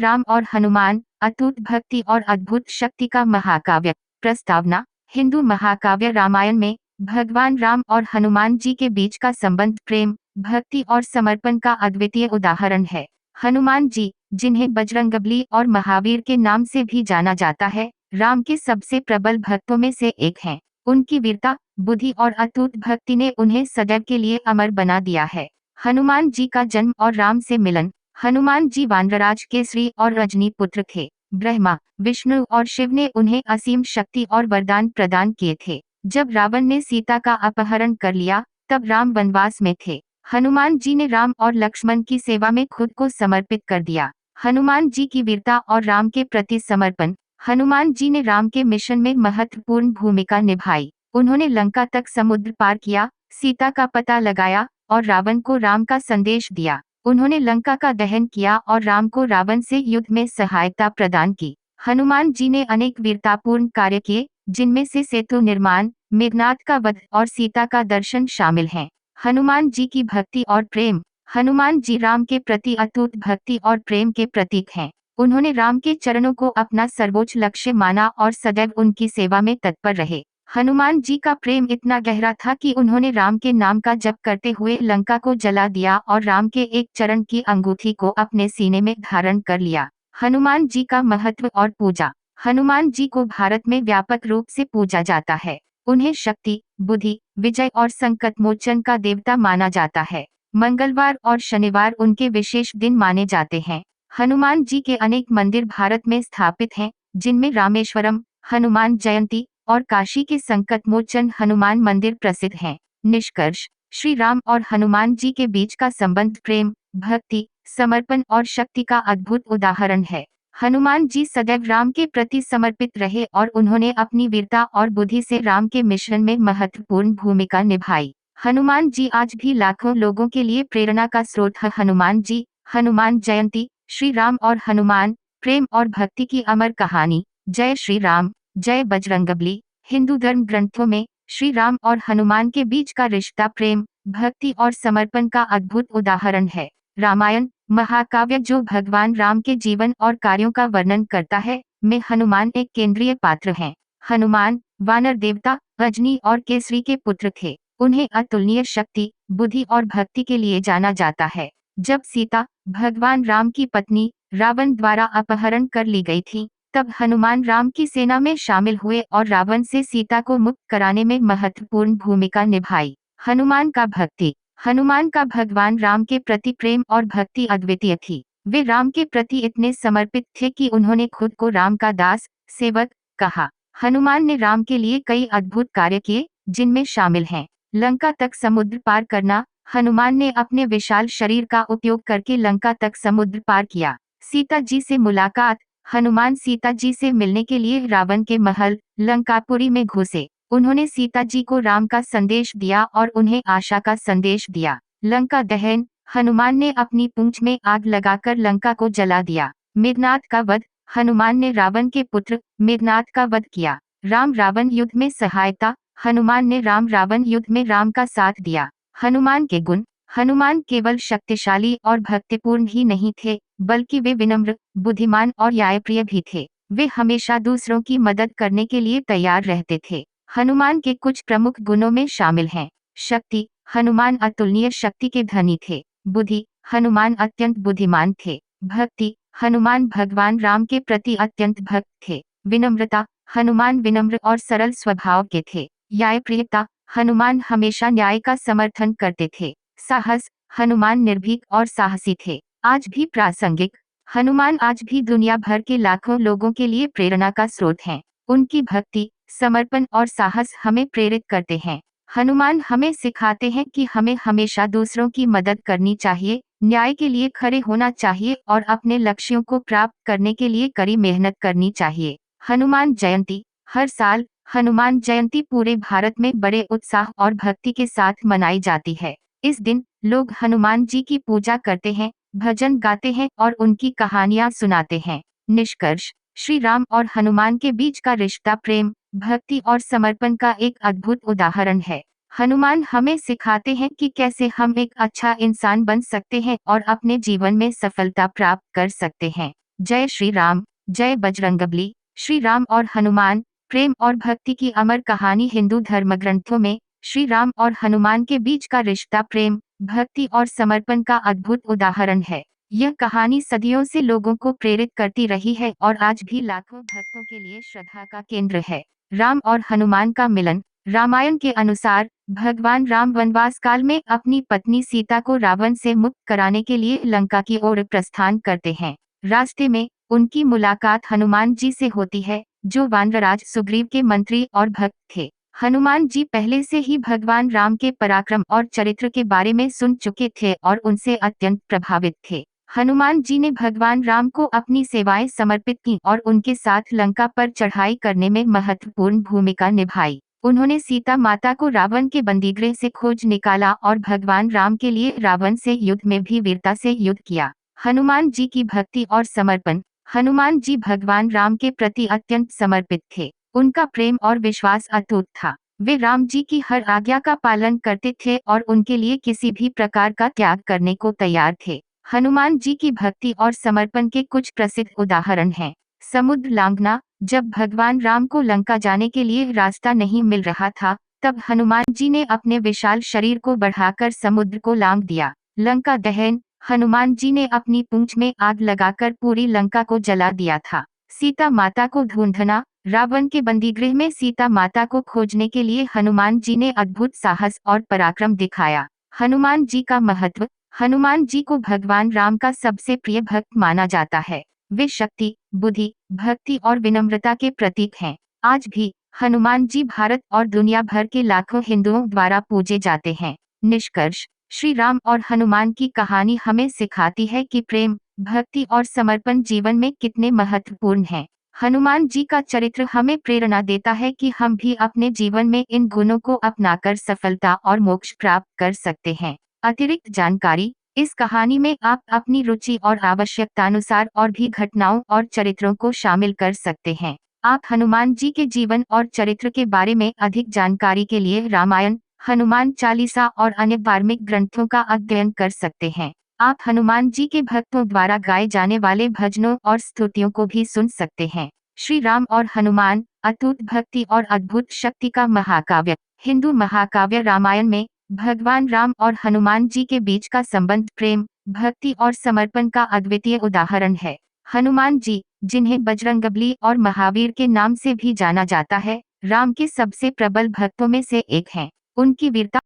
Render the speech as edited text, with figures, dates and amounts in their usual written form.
राम और हनुमान, अटूट भक्ति और अद्भुत शक्ति का महाकाव्य। प्रस्तावना। हिंदू महाकाव्य रामायण में भगवान राम और हनुमान जी के बीच का संबंध प्रेम, भक्ति और समर्पण का अद्वितीय उदाहरण है। हनुमान जी, जिन्हें बजरंगबली और महावीर के नाम से भी जाना जाता है, राम के सबसे प्रबल भक्तों में से एक हैं। उनकी वीरता, बुद्धि और अटूट भक्ति ने उन्हें सदैव के लिए अमर बना दिया है। हनुमान जी का जन्म और राम से मिलन। हनुमान जी वानरराज केसरी और रजनी पुत्र थे। ब्रह्मा, विष्णु और शिव ने उन्हें असीम शक्ति और वरदान प्रदान किए थे। जब रावण ने सीता का अपहरण कर लिया, तब राम वनवास में थे। हनुमान जी ने राम और लक्ष्मण की सेवा में खुद को समर्पित कर दिया। हनुमान जी की वीरता और राम के प्रति समर्पण। हनुमान जी ने राम के मिशन में महत्वपूर्ण भूमिका निभाई। उन्होंने लंका तक समुद्र पार किया, सीता का पता लगाया और रावण को राम का संदेश दिया। उन्होंने लंका का दहन किया और राम को रावण से युद्ध में सहायता प्रदान की। हनुमान जी ने अनेक वीरतापूर्ण कार्य किए, जिनमें से सेतु निर्माण, मेघनाद का वध और सीता का दर्शन शामिल हैं। हनुमान जी की भक्ति और प्रेम। हनुमान जी राम के प्रति अटूट भक्ति और प्रेम के प्रतीक हैं। उन्होंने राम के चरणों को अपना सर्वोच्च लक्ष्य माना और सदैव उनकी सेवा में तत्पर रहे। हनुमान जी का प्रेम इतना गहरा था कि उन्होंने राम के नाम का जप करते हुए लंका को जला दिया और राम के एक चरण की अंगूठी को अपने सीने में धारण कर लिया। हनुमान जी का महत्व और पूजा। हनुमान जी को भारत में व्यापक रूप से पूजा जाता है। उन्हें शक्ति, बुद्धि, विजय और संकट मोचन का देवता माना जाता है। मंगलवार और शनिवार उनके विशेष दिन माने जाते हैं। हनुमान जी के अनेक मंदिर भारत में स्थापित हैं, जिनमें रामेश्वरम, हनुमान जयंती और काशी के संकट मोचन हनुमान मंदिर प्रसिद्ध हैं। निष्कर्ष। श्री राम और हनुमान जी के बीच का संबंध प्रेम, भक्ति, समर्पण और शक्ति का अद्भुत उदाहरण है। हनुमान जी सदैव राम के प्रति समर्पित रहे और उन्होंने अपनी वीरता और बुद्धि से राम के मिशन में महत्वपूर्ण भूमिका निभाई। हनुमान जी आज भी लाखों लोगों के लिए प्रेरणा का स्रोत है। हनुमान जी, हनुमान जयंती, श्री राम और हनुमान, प्रेम और भक्ति की अमर कहानी। जय श्री राम, जय बजरंगबली। हिंदू धर्म ग्रंथों में श्री राम और हनुमान के बीच का रिश्ता प्रेम, भक्ति और समर्पण का अद्भुत उदाहरण है। रामायण, महाकाव्य जो भगवान राम के जीवन और कार्यों का वर्णन करता है, में हनुमान एक केंद्रीय पात्र हैं। हनुमान वानर देवता, रजनी और केसरी के पुत्र थे। उन्हें अतुलनीय शक्ति, बुद्धि और भक्ति के लिए जाना जाता है। जब सीता, भगवान राम की पत्नी, रावण द्वारा अपहरण कर ली गई थी, तब हनुमान राम की सेना में शामिल हुए और रावण से सीता को मुक्त कराने में महत्वपूर्ण भूमिका निभाई। हनुमान का भक्ति। हनुमान का भगवान राम के प्रति प्रेम और भक्ति अद्वितीय थी। वे राम के प्रति इतने समर्पित थे कि उन्होंने खुद को राम का दास, सेवक कहा। हनुमान ने राम के लिए कई अद्भुत कार्य किए, जिनमें शामिल हैं लंका तक समुद्र पार करना। हनुमान ने अपने विशाल शरीर का उपयोग करके लंका तक समुद्र पार किया। सीता जी से मुलाकात। हनुमान सीता जी से मिलने के लिए रावण के महल लंकापुरी में घुसे। उन्होंने सीता जी को राम का संदेश दिया और उन्हें आशा का संदेश दिया। लंका दहन। हनुमान ने अपनी पूंछ में आग लगाकर लंका को जला दिया। मेघनाद का वध। हनुमान ने रावण के पुत्र मेघनाद का वध किया। राम रावण युद्ध में सहायता। हनुमान ने राम रावण युद्ध में राम का साथ दिया। हनुमान के गुण। हनुमान केवल शक्तिशाली और भक्तिपूर्ण ही नहीं थे, बल्कि वे विनम्र, बुद्धिमान और न्यायप्रिय भी थे। वे हमेशा दूसरों की मदद करने के लिए तैयार रहते थे। हनुमान के कुछ प्रमुख गुणों में शामिल हैं। शक्ति। हनुमान अतुलनीय शक्ति के धनी थे। बुद्धि। हनुमान अत्यंत बुद्धिमान थे। भक्ति। हनुमान भगवान राम के प्रति अत्यंत भक्त थे। विनम्रता। हनुमान विनम्र और सरल स्वभाव के थे। न्यायप्रियता। हनुमान हमेशा न्याय का समर्थन करते थे। साहस। हनुमान निर्भीक और साहसी थे। आज भी प्रासंगिक। हनुमान आज भी दुनिया भर के लाखों लोगों के लिए प्रेरणा का स्रोत हैं। उनकी भक्ति, समर्पण और साहस हमें प्रेरित करते हैं। हनुमान हमें सिखाते हैं कि हमें हमेशा दूसरों की मदद करनी चाहिए, न्याय के लिए खड़े होना चाहिए और अपने लक्ष्यों को प्राप्त करने के लिए कड़ी मेहनत करनी चाहिए। हनुमान जयंती। हर साल हनुमान जयंती पूरे भारत में बड़े उत्साह और भक्ति के साथ मनाई जाती है। इस दिन लोग हनुमान जी की पूजा करते हैं, भजन गाते हैं और उनकी कहानियां सुनाते हैं। निष्कर्ष। श्री राम और हनुमान के बीच का रिश्ता प्रेम, भक्ति और समर्पण का एक अद्भुत उदाहरण है। हनुमान हमें सिखाते हैं कि कैसे हम एक अच्छा इंसान बन सकते हैं और अपने जीवन में सफलता प्राप्त कर सकते हैं। जय श्री राम, जय बजरंगबली। श्री राम और हनुमान, प्रेम और भक्ति की अमर कहानी। हिंदू धर्मग्रंथों में श्री राम और हनुमान के बीच का रिश्ता प्रेम, भक्ति और समर्पण का अद्भुत उदाहरण है। यह कहानी सदियों से लोगों को प्रेरित करती रही है और आज भी लाखों भक्तों के लिए श्रद्धा का केंद्र है। राम और हनुमान का मिलन। रामायण के अनुसार भगवान राम वनवास काल में अपनी पत्नी सीता को रावण से मुक्त कराने के लिए लंका की ओर प्रस्थान करते हैं। रास्ते में उनकी मुलाकात हनुमान जी से होती है, जो वानरराज सुग्रीव के मंत्री और भक्त थे। हनुमान जी पहले से ही भगवान राम के पराक्रम और चरित्र के बारे में सुन चुके थे और उनसे अत्यंत प्रभावित थे। हनुमान जी ने भगवान राम को अपनी सेवाएं समर्पित की और उनके साथ लंका पर चढ़ाई करने में महत्वपूर्ण भूमिका निभाई। उन्होंने सीता माता को रावण के बंदीगृह से खोज निकाला और भगवान राम के लिए रावण से युद्ध में भी वीरता से युद्ध किया। हनुमान जी की भक्ति और समर्पण। हनुमान जी भगवान राम के प्रति अत्यंत समर्पित थे। उनका प्रेम और विश्वास अटूट था। वे राम जी की हर आज्ञा का पालन करते थे और उनके लिए किसी भी प्रकार का त्याग करने को तैयार थे। हनुमान जी की भक्ति और समर्पण के कुछ प्रसिद्ध उदाहरण हैं। समुद्र लांघना। जब भगवान राम को लंका जाने के लिए रास्ता नहीं मिल रहा था, तब हनुमान जी ने अपने विशाल शरीर को बढ़ाकर समुद्र को लांघ दिया। लंका दहन। हनुमान जी ने अपनी पूंछ में आग लगाकर पूरी लंका को जला दिया था। सीता माता को ढूंढना। रावण के बंदीगृह में सीता माता को खोजने के लिए हनुमान जी ने अद्भुत साहस और पराक्रम दिखाया। हनुमान जी का महत्व। हनुमान जी को भगवान राम का सबसे प्रिय भक्त माना जाता है। वे शक्ति, बुद्धि, भक्ति और विनम्रता के प्रतीक हैं। आज भी हनुमान जी भारत और दुनिया भर के लाखों हिंदुओं द्वारा पूजे जाते हैं। निष्कर्ष। श्री राम और हनुमान की कहानी हमें सिखाती है कि प्रेम, भक्ति और समर्पण जीवन में कितने महत्वपूर्ण हैं। हनुमान जी का चरित्र हमें प्रेरणा देता है कि हम भी अपने जीवन में इन गुणों को अपनाकर सफलता और मोक्ष प्राप्त कर सकते हैं। अतिरिक्त जानकारी। इस कहानी में आप अपनी रुचि और आवश्यकतानुसार और भी घटनाओं और चरित्रों को शामिल कर सकते हैं। आप हनुमान जी के जीवन और चरित्र के बारे में अधिक जानकारी के लिए रामायण, हनुमान चालीसा और अन्य धार्मिक ग्रंथों का अध्ययन कर सकते हैं। आप हनुमान जी के भक्तों द्वारा गाए जाने वाले भजनों और स्तुतियों को भी सुन सकते हैं। श्री राम और हनुमान, अटूट भक्ति और अद्भुत शक्ति का महाकाव्य। हिंदू महाकाव्य रामायण में भगवान राम और हनुमान जी के बीच का संबंध प्रेम, भक्ति और समर्पण का अद्वितीय उदाहरण है। हनुमान जी, जिन्हें बजरंगबली और महावीर के नाम से भी जाना जाता है, राम के सबसे प्रबल भक्तों में से एक हैं। उनकी वीरता